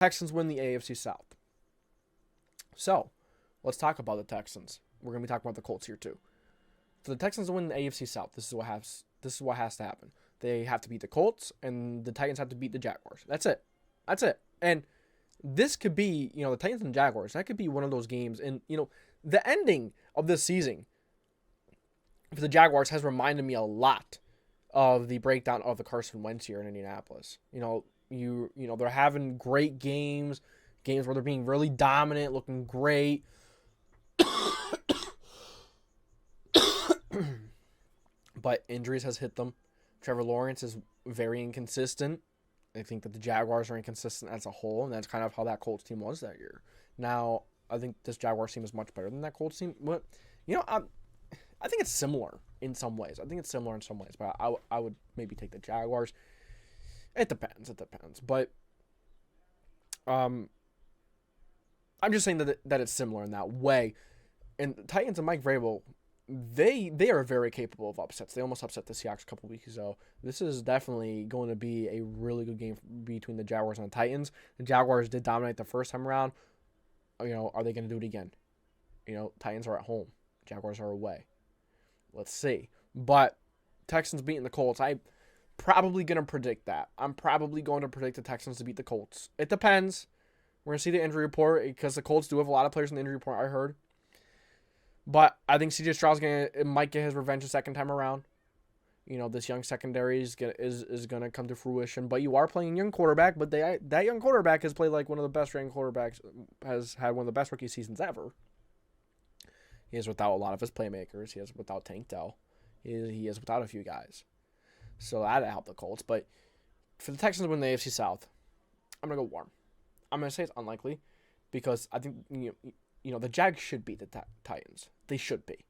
Texans win the AFC South. So, let's talk about the Texans. We're going to be talking about the Colts here too. For the Texans to win the AFC South, this is what has to happen. They have to beat the Colts, and the Titans have to beat the Jaguars. That's it. And this could be, the Titans and Jaguars, that could be one of those games. And, the ending of this season for the Jaguars has reminded me a lot of the breakdown of the Carson Wentz here in Indianapolis. They're having great games where they're being really dominant, looking great. But injuries has hit them. Trevor Lawrence is very inconsistent. I think that the Jaguars are inconsistent as a whole, and that's kind of how that Colts team was that year. Now, I think this Jaguars team is much better than that Colts team. But, I think it's similar in some ways. But I would maybe take the Jaguars. It depends. But I'm just saying that it's similar in that way. And the Titans and Mike Vrabel, they are very capable of upsets. They almost upset the Seahawks a couple weeks ago. This is definitely going to be a really good game between the Jaguars and the Titans. The Jaguars did dominate the first time around. Are they going to do it again? Titans are at home. Jaguars are away. Let's see. But Texans beating the Colts, I'm probably going to predict that. I'm probably going to predict the Texans to beat the Colts. It depends. We're going to see the injury report because the Colts do have a lot of players in the injury report, I heard. But I think CJ Stroud might get his revenge a second time around. This young secondary is going to come to fruition. But you are playing a young quarterback, but that young quarterback has played like one of the best ranked quarterbacks, has had one of the best rookie seasons ever. He is without a lot of his playmakers. He is without Thankyou. He is without a few guys. So that helped the Colts. But for the Texans to win the AFC South, I'm going to go warm. I'm going to say it's unlikely because I think, the Jags should beat the Titans. They should be.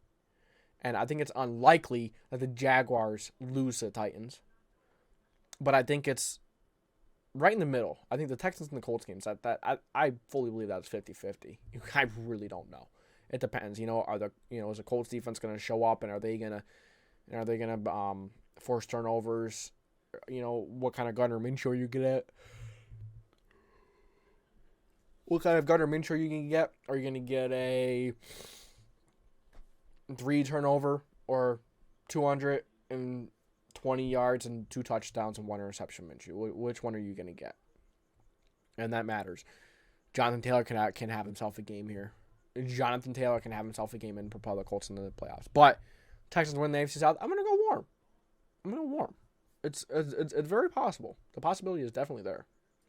And I think it's unlikely that the Jaguars lose to the Titans. But I think it's right in the middle. I think the Texans and the Colts games, I fully believe that's 50-50. I really don't know. It depends. Is the Colts defense going to show up, and are they going to force turnovers? What kind of Gunnar Minshew are you going to get? What kind of Gunnar Minshew are you going to get? Are you going to get a 3 turnover or 220 yards and 2 touchdowns and 1 interception Minshew? Which one are you going to get? And that matters. Jonathan Taylor can have himself a game here. Jonathan Taylor can have himself a game and propel the Colts into the playoffs. But Texans win the AFC South. I'm going to go warm. It's very possible. The possibility is definitely there.